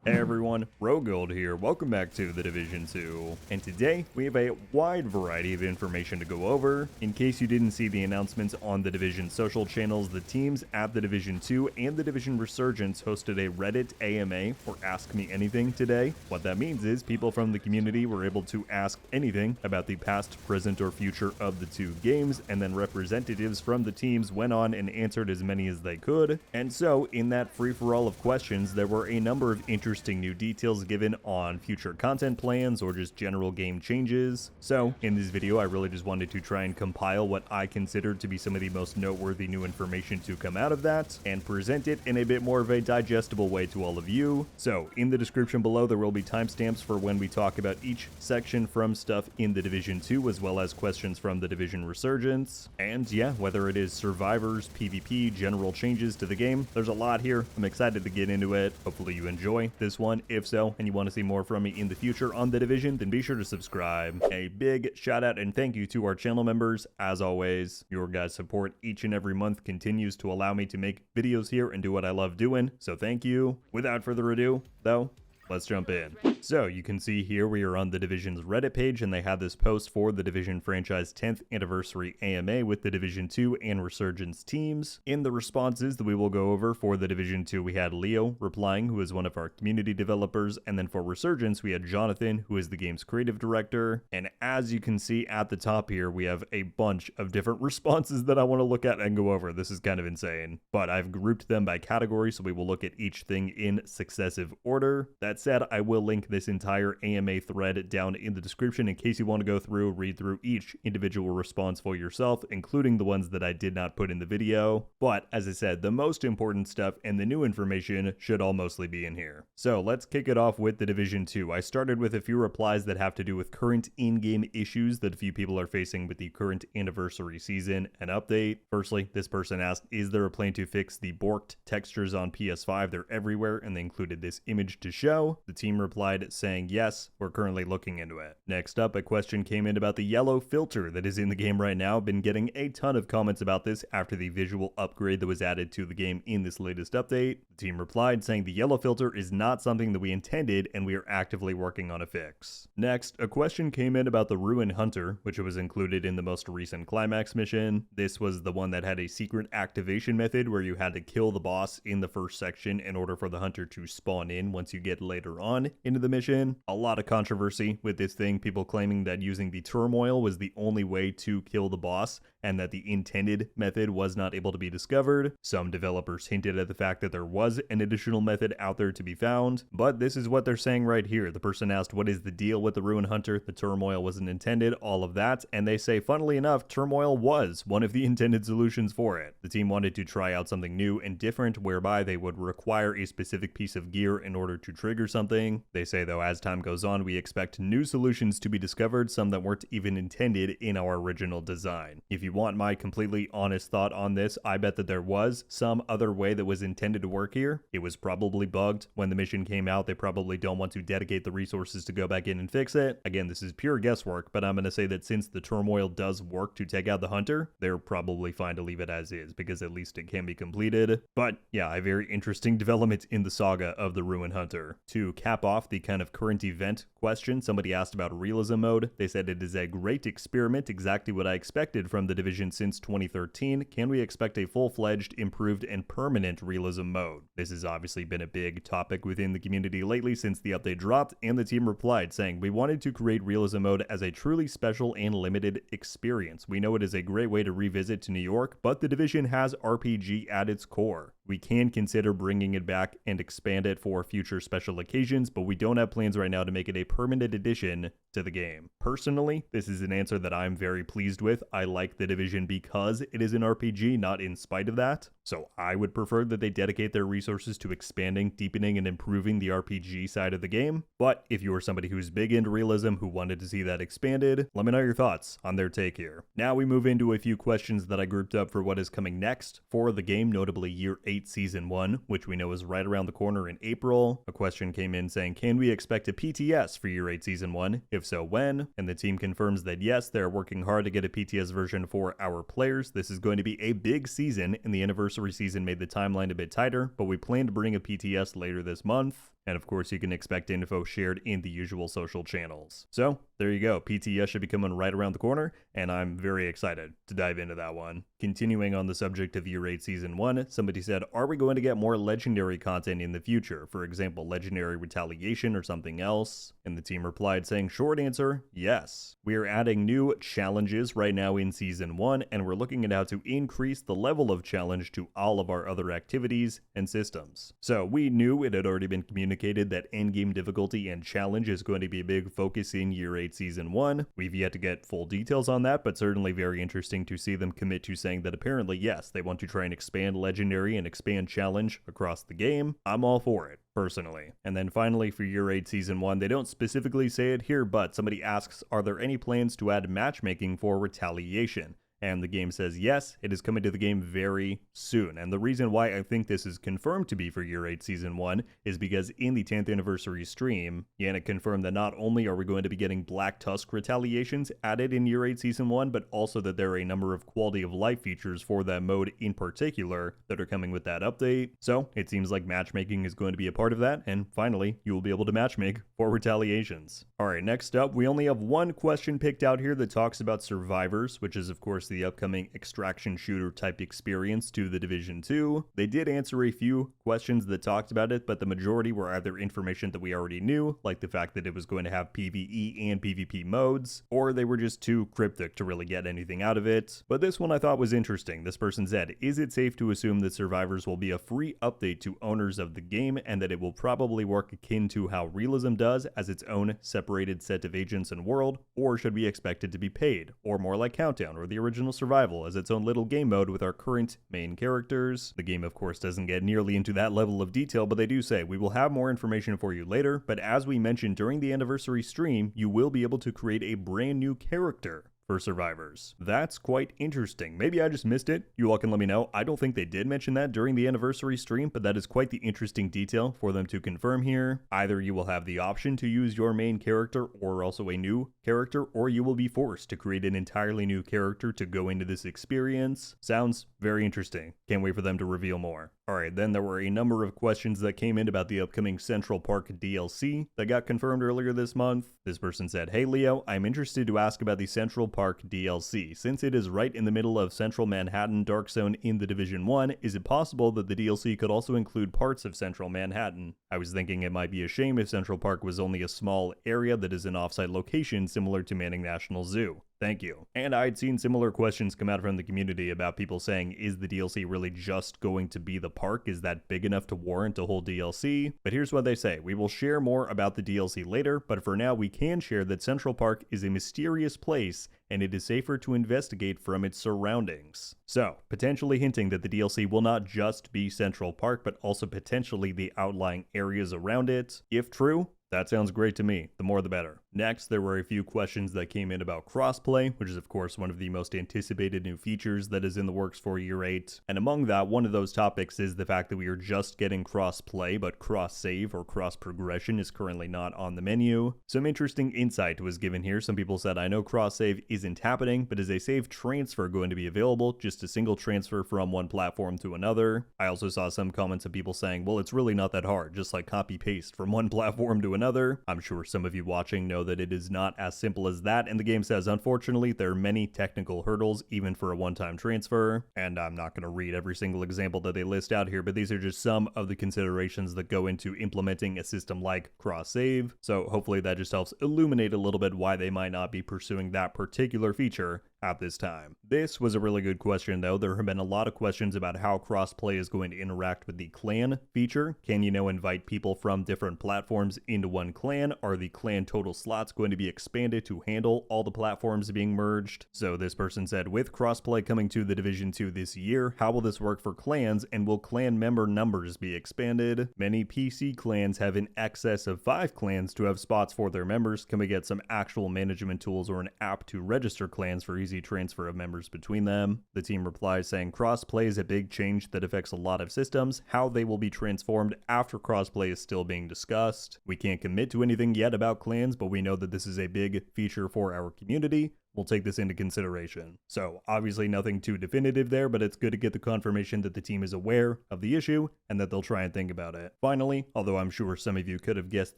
Hey everyone, RogueGold here, welcome back to The Division 2, and today we have a wide variety of information to go over. In case you didn't see the announcements on The Division social channels, the teams at The Division 2 and The Division Resurgence hosted a Reddit AMA for Ask Me Anything today. What that means is people from the community were able to ask anything about the past, present, or future of the two games, and then representatives from the teams went on and answered as many as they could. And so, in that free-for-all of questions, there were a number of interesting new details given on future content plans or just general game changes. So in this video I really just wanted to try and compile what I consider to be some of the most noteworthy new information to come out of that and present it in a bit more of a digestible way to all of you. So in the description below there will be timestamps for when we talk about each section from stuff in the Division 2 as well as questions from the Division Resurgence. And yeah, whether it is survivors, PvP, general changes to the game, there's a lot here. I'm excited to get into it. Hopefully you enjoy this one. If so, and you want to see more from me in the future on The Division, then be sure to subscribe. A big shout out and thank you to our channel members. As always, your guys' support each and every month continues to allow me to make videos here and do what I love doing, so thank you. Without further ado, though, let's jump in. So you can see here we are on the Division's Reddit page and they had this post for the Division franchise 10th anniversary AMA with the Division 2 and Resurgence teams. In the responses that we will go over for the Division 2 we had Leo replying, who is one of our community developers, and then for Resurgence we had Jonathan, who is the game's creative director. And as you can see at the top here we have a bunch of different responses that I want to look at and go over. This is kind of insane, but I've grouped them by category so we will look at each thing in successive order. That said, I will link this entire AMA thread down in the description in case you want to go through, read through each individual response for yourself, including the ones that I did not put in the video. But as I said, the most important stuff and the new information should all mostly be in here. So let's kick it off with the Division 2. I started with a few replies that have to do with current in-game issues that a few people are facing with the current anniversary season and update. Firstly, this person asked, is there a plan to fix the borked textures on PS5? They're everywhere, and they included this image to show. The team replied saying, yes, we're currently looking into it. Next up, a question came in about the yellow filter that is in the game right now. Been getting a ton of comments about this after the visual upgrade that was added to the game in this latest update. The team replied saying the yellow filter is not something that we intended and we are actively working on a fix. Next, a question came in about the Ruin Hunter, which was included in the most recent climax mission. This was the one that had a secret activation method where you had to kill the boss in the first section in order for the hunter to spawn in once you get later on into the mission. A lot of controversy with this thing, people claiming that using the turmoil was the only way to kill the boss and that the intended method was not able to be discovered. Some developers hinted at the fact that there was an additional method out there to be found, but this is what they're saying right here. The person asked, what is the deal with the Ruin Hunter? The turmoil wasn't intended, all of that, and they say, funnily enough, turmoil was one of the intended solutions for it. The team wanted to try out something new and different whereby they would require a specific piece of gear in order to trigger something. They say though, as time goes on, we expect new solutions to be discovered, some that weren't even intended in our original design. If you want my completely honest thought on this, I bet that there was some other way that was intended to work here. It was probably bugged when the mission came out. They probably don't want to dedicate the resources to go back in and fix it. Again, this is pure guesswork, but I'm going to say that since the turmoil does work to take out the hunter, they're probably fine to leave it as is because at least it can be completed. But yeah, a very interesting development in the saga of the Ruin Hunter. To cap off the kind of current event question, somebody asked about realism mode. They said it is a great experiment, exactly what I expected from the Division since 2013. Can we expect a full-fledged, improved, and permanent realism mode? This has obviously been a big topic within the community lately since the update dropped, and the team replied saying, we wanted to create realism mode as a truly special and limited experience. We know it is a great way to revisit to New York, but the Division has RPG at its core. We can consider bringing it back and expand it for future special occasions, but we don't have plans right now to make it a permanent addition to the game. Personally, this is an answer that I'm very pleased with. I like the Division because it is an RPG, not in spite of that. So I would prefer that they dedicate their resources to expanding, deepening, and improving the RPG side of the game. But if you are somebody who's big into realism, who wanted to see that expanded, let me know your thoughts on their take here. Now we move into a few questions that I grouped up for what is coming next for the game, notably Year 8 Season 1, which we know is right around the corner in April. A question came in saying, can we expect a PTS for Year 8 Season 1? If so, when? And the team confirms that yes, they're working hard to get a PTS version for our players. This is going to be a big season, and the anniversary season made the timeline a bit tighter, but we plan to bring a PTS later this month. And of course, you can expect info shared in the usual social channels. So there you go. PTS should be coming right around the corner, and I'm very excited to dive into that one. Continuing on the subject of Year 8 Season 1, somebody said, are we going to get more legendary content in the future? For example, legendary retaliation or something else? And the team replied saying, short answer, yes. We are adding new challenges right now in Season 1, and we're looking at how to increase the level of challenge to all of our other activities and systems. So we knew it had already been communicated that endgame difficulty and challenge is going to be a big focus in Year 8 Season 1. We've yet to get full details on that, but certainly very interesting to see them commit to saying that apparently, yes, they want to try and expand legendary and expand challenge across the game. I'm all for it, personally. And then finally for Year 8 Season 1, they don't specifically say it here, but somebody asks, are there any plans to add matchmaking for retaliation? And the game says, yes, it is coming to the game very soon. And the reason why I think this is confirmed to be for Year 8 Season 1 is because in the 10th anniversary stream, Yannick confirmed that not only are we going to be getting Black Tusk retaliations added in Year 8 Season 1, but also that there are a number of quality of life features for that mode in particular that are coming with that update. So it seems like matchmaking is going to be a part of that. And finally, you will be able to matchmake for retaliations. All right, next up, we only have one question picked out here that talks about survivors, which is of course the upcoming extraction shooter type experience to The Division 2. They did answer a few questions that talked about it, but the majority were either information that we already knew, like the fact that it was going to have PvE and PvP modes, or they were just too cryptic to really get anything out of it. But this one I thought was interesting. This person said, is it safe to assume that Survivors will be a free update to owners of the game and that it will probably work akin to how Realism does as its own separated set of agents and world, or should we expect it to be paid, or more like Countdown or the original Survival as its own little game mode with our current main characters? The game of course doesn't get nearly into that level of detail, but they do say, we will have more information for you later, but as we mentioned during the anniversary stream, you will be able to create a brand new character for Survivors. That's quite interesting. Maybe I just missed it. You all can let me know. I don't think they did mention that during the anniversary stream, but that is quite the interesting detail for them to confirm here. Either you will have the option to use your main character or also a new character, or you will be forced to create an entirely new character to go into this experience. Sounds very interesting. Can't wait for them to reveal more. Alright, then there were a number of questions that came in about the upcoming Central Park DLC that got confirmed earlier this month. This person said, hey Leo, I'm interested to ask about the Central Park DLC. Since it is right in the middle of Central Manhattan Dark Zone in The Division 1, is it possible that the DLC could also include parts of Central Manhattan? I was thinking it might be a shame if Central Park was only a small area that is an offsite location similar to Manning National Zoo. Thank you. And I'd seen similar questions come out from the community about people saying, is the DLC really just going to be the park? Is that big enough to warrant a whole DLC? But here's what they say. We will share more about the DLC later, but for now we can share that Central Park is a mysterious place and it is safer to investigate from its surroundings. So, potentially hinting that the DLC will not just be Central Park, but also potentially the outlying areas around it. If true, that sounds great to me. The more the better. Next, there were a few questions that came in about crossplay, which is of course one of the most anticipated new features that is in the works for Year 8. And among that, one of those topics is the fact that we are just getting crossplay, but cross-save or cross-progression is currently not on the menu. Some interesting insight was given here. Some people said, I know cross-save isn't happening, but is a save transfer going to be available? Just a single transfer from one platform to another? I also saw some comments of people saying, well, it's really not that hard, just like copy-paste from one platform to another. I'm sure some of you watching know that it is not as simple as that, and the game says, unfortunately, there are many technical hurdles, even for a one-time transfer, and I'm not going to read every single example that they list out here, but these are just some of the considerations that go into implementing a system like cross-save, so hopefully that just helps illuminate a little bit why they might not be pursuing that particular feature at this time. This was a really good question though. There have been a lot of questions about how crossplay is going to interact with the clan feature. Can you now invite people from different platforms into one clan? Are the clan total slots going to be expanded to handle all the platforms being merged? So this person said, with crossplay coming to the Division 2 this year, how will this work for clans, and will clan member numbers be expanded? Many PC clans have in excess of 5 clans to have spots for their members. Can we get some actual management tools or an app to register clans for easy transfer of members between them? The team replies saying, crossplay is a big change that affects a lot of systems. How they will be transformed after crossplay is still being discussed. We can't commit to anything yet about clans, but we know that this is a big feature for our community. will take this into consideration. So obviously nothing too definitive there, but it's good to get the confirmation that the team is aware of the issue and that they'll try and think about it. Finally, although I'm sure some of you could have guessed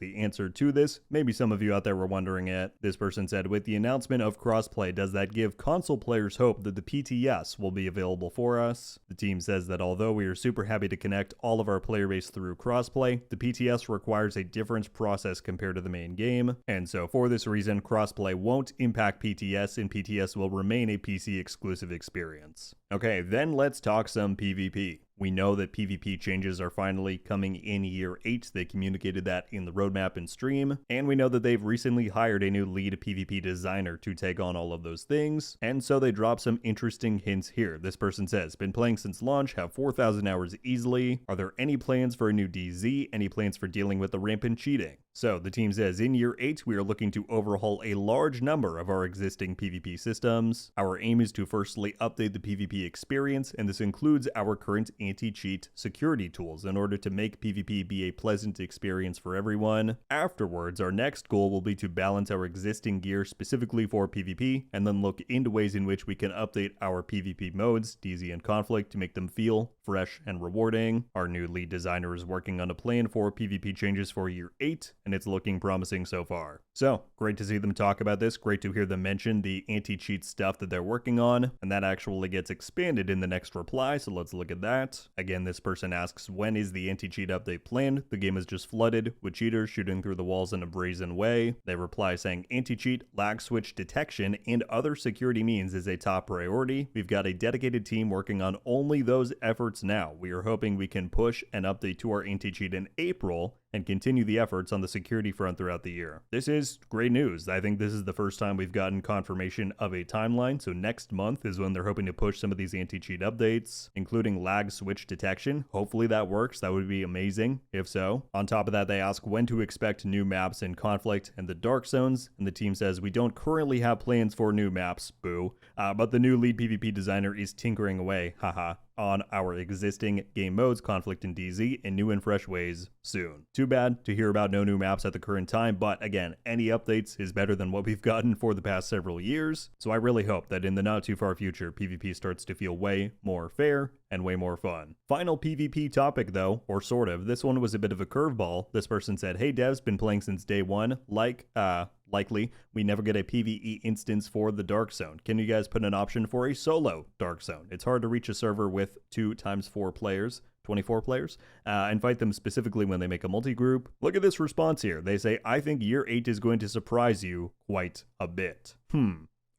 the answer to this, maybe some of you out there were wondering it, this person said, with the announcement of Crossplay, does that give console players hope that the PTS will be available for us? The team says that although we are super happy to connect all of our player base through Crossplay, the PTS requires a different process compared to the main game, and so for this reason, Crossplay won't impact PTS, and PTS will remain a PC exclusive experience. Okay, then let's talk some PvP. We know that PvP changes are finally coming in year 8. They communicated that in the roadmap and stream. And we know that they've recently hired a new lead PvP designer to take on all of those things. And so they drop some interesting hints here. This person says, been playing since launch, have 4,000 hours easily. Are there any plans for a new DZ? Any plans for dealing with the rampant cheating? So the team says in year 8, we are looking to overhaul a large number of our existing PvP systems. Our aim is to firstly update the PvP experience, and this includes our current anti-cheat security tools in order to make PvP be a pleasant experience for everyone. Afterwards, our next goal will be to balance our existing gear specifically for PvP, and then look into ways in which we can update our PvP modes, DZ and Conflict, to make them feel fresh and rewarding. Our new lead designer is working on a plan for PvP changes for year 8, and it's looking promising so far. So, great to see them talk about this, great to hear them mention the anti-cheat stuff that they're working on, and that actually gets expanded in the next reply, so let's look at that. Again, this person asks, when is the anti-cheat update planned? The game is just flooded with cheaters shooting through the walls in a brazen way. They reply saying, anti-cheat, lag switch detection, and other security means is a top priority. We've got a dedicated team working on only those efforts now. We are hoping we can push an update to our anti-cheat in April and continue the efforts on the security front throughout the year. This is great news. I think this is the first time we've gotten confirmation of a timeline, so next month is when they're hoping to push some of these anti-cheat updates, including lag switch detection. Hopefully that works. That would be amazing if so. On top of that, they ask when to expect new maps in Conflict and the Dark Zones, and the team says we don't currently have plans for new maps, boo, but the new lead PvP designer is tinkering away, haha, on our existing game modes, Conflict and DZ, in new and fresh ways soon. Too bad to hear about no new maps at the current time, but again, any updates is better than what we've gotten for the past several years, so I really hope that in the not too far future, PvP starts to feel way more fair and way more fun. Final PvP topic though, or sort of, this one was a bit of a curveball. This person said, hey devs, been playing since day one, likely we never get a PvE instance for the Dark Zone. Can you guys put an option for a solo Dark Zone? It's hard to reach a server with 2 times 4 players, 24 players, and fight them specifically when they make a multi-group. Look at this response here. They say, I think year 8 is going to surprise you quite a bit.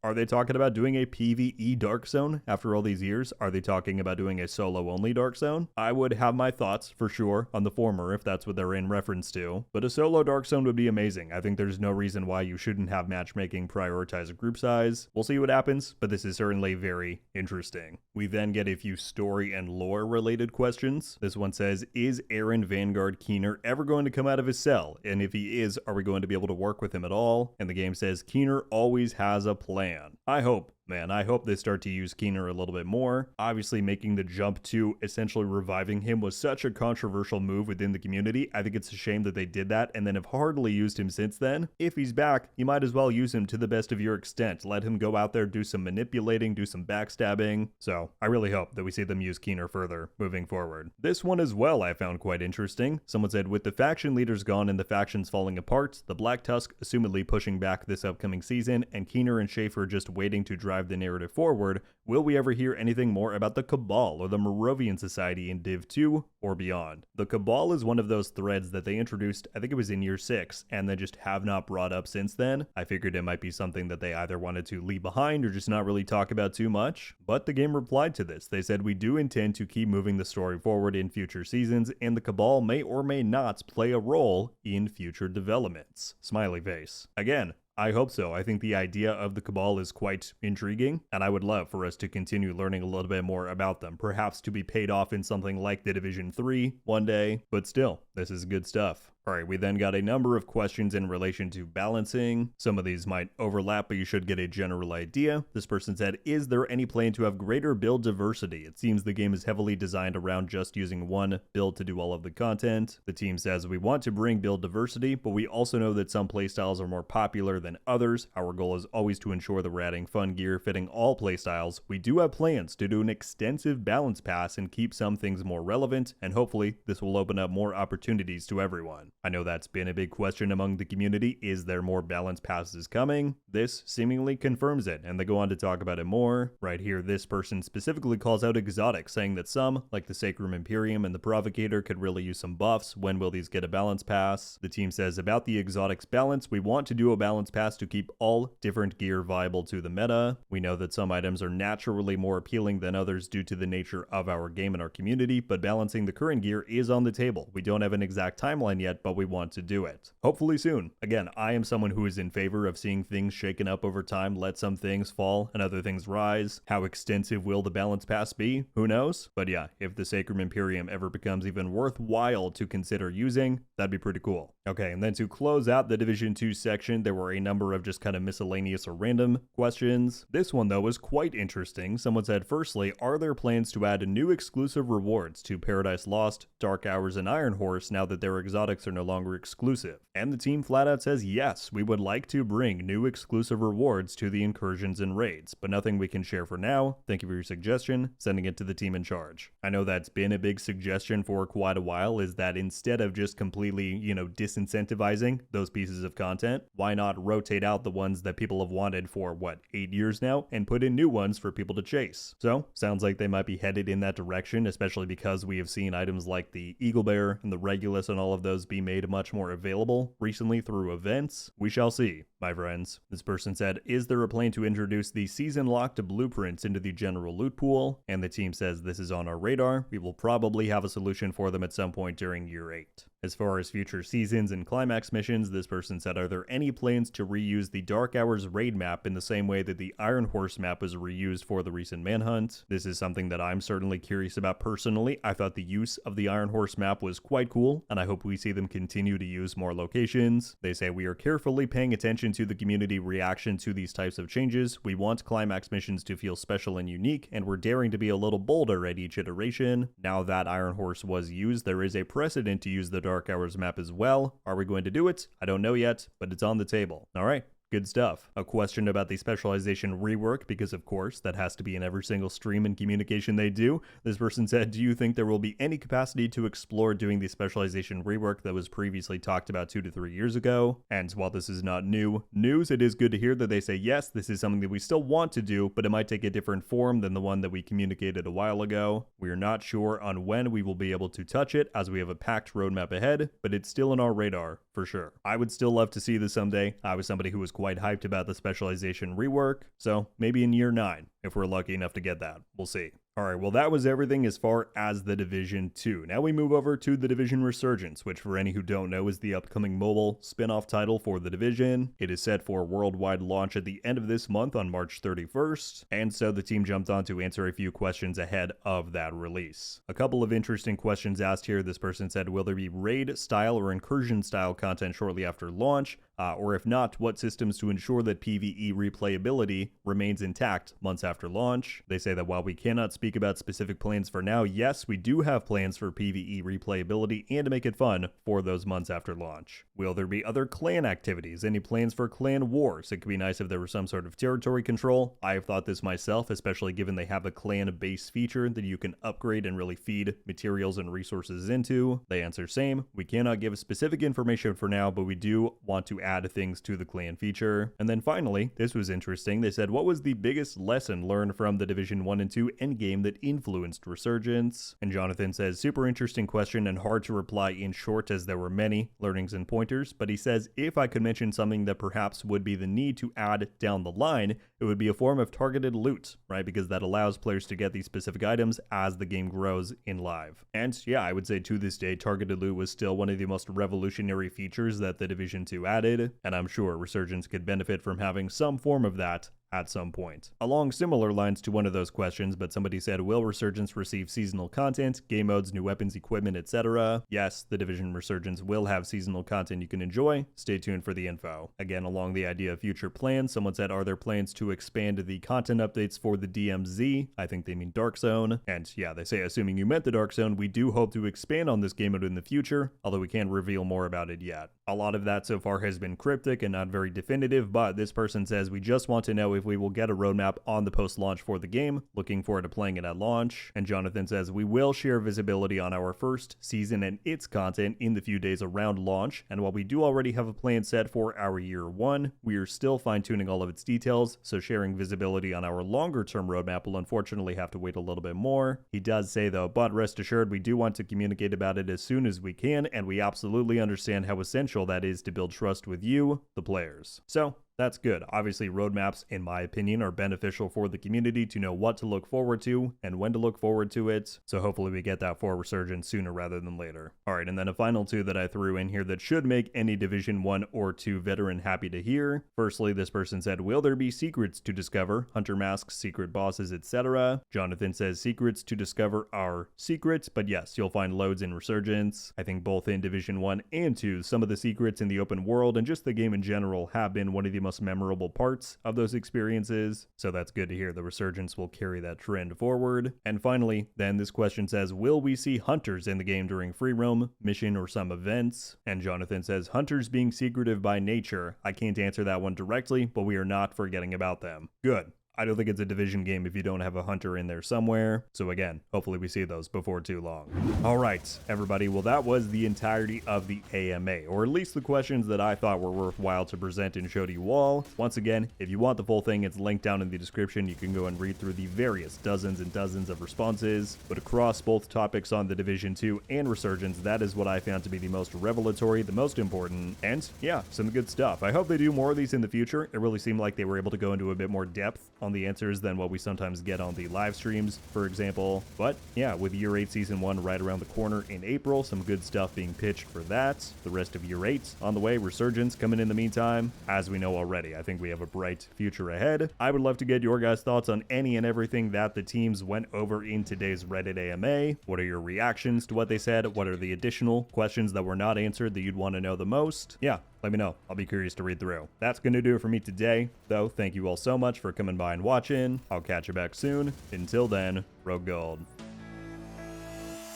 Are they talking about doing a PvE Dark Zone after all these years? Are they talking about doing a solo-only Dark Zone? I would have my thoughts, for sure, on the former if that's what they're in reference to, but a solo Dark Zone would be amazing. I think there's no reason why you shouldn't have matchmaking prioritize a group size. We'll see what happens, but this is certainly very interesting. We then get a few story and lore related questions. This one says, is Aaron Vanguard Keener ever going to come out of his cell? And if he is, are we going to be able to work with him at all? And the game says, Keener always has a plan. I hope they start to use Keener a little bit more. Obviously, making the jump to essentially reviving him was such a controversial move within the community. I think it's a shame that they did that and then have hardly used him since then. If he's back, you might as well use him to the best of your extent. Let him go out there, do some manipulating, do some backstabbing. So I really hope that we see them use Keener further moving forward. This one as well I found quite interesting. Someone said, with the faction leaders gone and the factions falling apart, the Black Tusk assumedly pushing back this upcoming season, and Keener and Schaefer just waiting to drive the narrative forward, will we ever hear anything more about the Cabal or the Moravian Society in Div 2 or beyond? The Cabal is one of those threads that they introduced, I think it was in year 6, and they just have not brought up since then. I figured it might be something that they either wanted to leave behind or just not really talk about too much, but the game replied to this. They said, we do intend to keep moving the story forward in future seasons, and the Cabal may or may not play a role in future developments. Smiley face. Again, I hope so. I think the idea of the Cabal is quite intriguing, and I would love for us to continue learning a little bit more about them, perhaps to be paid off in something like The Division 3 one day, but still, this is good stuff. Alright, we then got a number of questions in relation to balancing. Some of these might overlap, but you should get a general idea. This person said, is there any plan to have greater build diversity? It seems the game is heavily designed around just using one build to do all of the content. The team says, we want to bring build diversity, but we also know that some playstyles are more popular than others. Our goal is always to ensure that we're adding fun gear fitting all playstyles. We do have plans to do an extensive balance pass and keep some things more relevant, and hopefully this will open up more opportunities to everyone. I know that's been a big question among the community. Is there more balance passes coming? This seemingly confirms it, and they go on to talk about it more. Right here, this person specifically calls out exotics, saying that some, like the Sacrum Imperium and the Provocator, could really use some buffs. When will these get a balance pass? The team says, about the exotics balance, we want to do a balance pass to keep all different gear viable to the meta. We know that some items are naturally more appealing than others due to the nature of our game and our community, but balancing the current gear is on the table. We don't have an exact timeline yet, but we want to do it. Hopefully soon. Again, I am someone who is in favor of seeing things shaken up over time, let some things fall and other things rise. How extensive will the balance pass be? Who knows? But yeah, if the Sacrum Imperium ever becomes even worthwhile to consider using, that'd be pretty cool. Okay, and then to close out the Division 2 section, there were a number of just kind of miscellaneous or random questions. This one though was quite interesting. Someone said, firstly, are there plans to add new exclusive rewards to Paradise Lost, Dark Hours, and Iron Horse now that their exotics are no longer exclusive? And the team flat out says, yes, we would like to bring new exclusive rewards to the incursions and raids, but nothing we can share for now. Thank you for your suggestion. Sending it to the team in charge. I know that's been a big suggestion for quite a while, is that instead of just completely, disincentivizing those pieces of content, why not rotate out the ones that people have wanted for, 8 years now, and put in new ones for people to chase? So, sounds like they might be headed in that direction, especially because we have seen items like the Eagle Bear and the Regulus and all of those be made much more available recently through events. We shall see, my friends. This person said, is there a plan to introduce the season-locked blueprints into the general loot pool? And the team says this is on our radar. We will probably have a solution for them at some point during year 8. As far as future seasons and climax missions, this person said, are there any plans to reuse the Dark Hours raid map in the same way that the Iron Horse map was reused for the recent manhunt? This is something that I'm certainly curious about personally. I thought the use of the Iron Horse map was quite cool, and I hope we see them continue to use more locations. They say, we are carefully paying attention to the community reaction to these types of changes. We want climax missions to feel special and unique, and we're daring to be a little bolder at each iteration. Now that Iron Horse was used, there is a precedent to use the Dark Hours map as well. Are we going to do it? I don't know yet, but it's on the table. All right. Good stuff. A question about the specialization rework, because of course that has to be in every single stream and communication they do. This person said, do you think there will be any capacity to explore doing the specialization rework that was previously talked about 2 to 3 years ago? And while this is not new news, it is good to hear that they say, yes, this is something that we still want to do, but it might take a different form than the one that we communicated a while ago. We are not sure on when we will be able to touch it, as we have a packed roadmap ahead, but it's still on our radar for sure. I would still love to see this someday. I was somebody who was quite hyped about the specialization rework, so maybe in year 9, if we're lucky enough to get that. We'll see. Alright, well that was everything as far as the Division 2. Now we move over to the Division Resurgence, which for any who don't know is the upcoming mobile spin-off title for the Division. It is set for worldwide launch at the end of this month on March 31st, and so the team jumped on to answer a few questions ahead of that release. A couple of interesting questions asked here. This person said, will there be raid style or incursion style content shortly after launch? Or if not, what systems to ensure that PvE replayability remains intact months after launch? They say that while we cannot speak about specific plans for now, yes, we do have plans for PvE replayability and to make it fun for those months after launch. Will there be other clan activities? Any plans for clan wars? It could be nice if there was some sort of territory control. I have thought this myself, especially given they have a clan base feature that you can upgrade and really feed materials and resources into. They answer same. We cannot give specific information for now, but we do want to add things to the clan feature. And then finally, this was interesting. They said, what was the biggest lesson learned from the Division 1 and 2 endgame that influenced Resurgence? And Jonathan says, super interesting question and hard to reply in short as there were many learnings and pointers, but he says, if I could mention something that perhaps would be the need to add down the line, it would be a form of targeted loot, right? Because that allows players to get these specific items as the game grows in live. And yeah, I would say to this day, targeted loot was still one of the most revolutionary features that the Division 2 added, and I'm sure Resurgence could benefit from having some form of that at some point. Along similar lines to one of those questions, but somebody said, will Resurgence receive seasonal content, game modes, new weapons, equipment, etc.? Yes, the Division Resurgence will have seasonal content you can enjoy. Stay tuned for the info. Again, along the idea of future plans, someone said, are there plans to expand the content updates for the DMZ? I think they mean Dark Zone. And yeah, they say, assuming you meant the Dark Zone, we do hope to expand on this game mode in the future, although we can't reveal more about it yet. A lot of that so far has been cryptic and not very definitive, but this person says, we just want to know if we will get a roadmap on the post-launch for the game. Looking forward to playing it at launch. And Jonathan says, we will share visibility on our first season and its content in the few days around launch. And while we do already have a plan set for our year one, we are still fine-tuning all of its details, so sharing visibility on our longer-term roadmap will unfortunately have to wait a little bit more. He does say though, but rest assured, we do want to communicate about it as soon as we can, and we absolutely understand how essential that is to build trust with you, the players. So that's good. Obviously, roadmaps, in my opinion, are beneficial for the community to know what to look forward to and when to look forward to it. So hopefully we get that for Resurgence sooner rather than later. All right, and then a final two that I threw in here that should make any Division 1 or 2 veteran happy to hear. Firstly, this person said, will there be secrets to discover? Hunter masks, secret bosses, etc. Jonathan says secrets to discover are secrets, but yes, you'll find loads in Resurgence. I think both in Division 1 and 2, some of the secrets in the open world and just the game in general have been one of the most memorable parts of those experiences, so that's good to hear. The Resurgence will carry that trend forward. And finally, then this question says, will we see hunters in the game during free roam, mission, or some events? And Jonathan says, hunters being secretive by nature. I can't answer that one directly, but we are not forgetting about them. Good. I don't think it's a Division game if you don't have a hunter in there somewhere. So again, hopefully we see those before too long. All right, everybody. Well, that was the entirety of the AMA, or at least the questions that I thought were worthwhile to present and show to you all. Once again, if you want the full thing, it's linked down in the description. You can go and read through the various dozens and dozens of responses. But across both topics on the Division 2 and Resurgence, that is what I found to be the most revelatory, the most important, and yeah, some good stuff. I hope they do more of these in the future. It really seemed like they were able to go into a bit more depth on the answers than what we sometimes get on the live streams, for example. But yeah, with Year 8 Season 1 right around the corner in April, some good stuff being pitched for that. The rest of Year 8 on the way, Resurgence coming in the meantime. As we know already, I think we have a bright future ahead. I would love to get your guys' thoughts on any and everything that the teams went over in today's Reddit AMA. What are your reactions to what they said? What are the additional questions that were not answered that you'd want to know the most? Yeah, let me know. I'll be curious to read through. That's going to do it for me today, though. Thank you all so much for coming by and watching. I'll catch you back soon. Until then, RogueGold.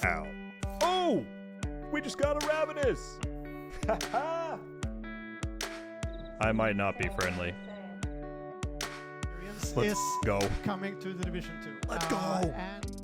Ow. Oh! We just got a Ravenous! Haha! I might not be friendly. Let's go. Coming to the Division 2. Let's go! And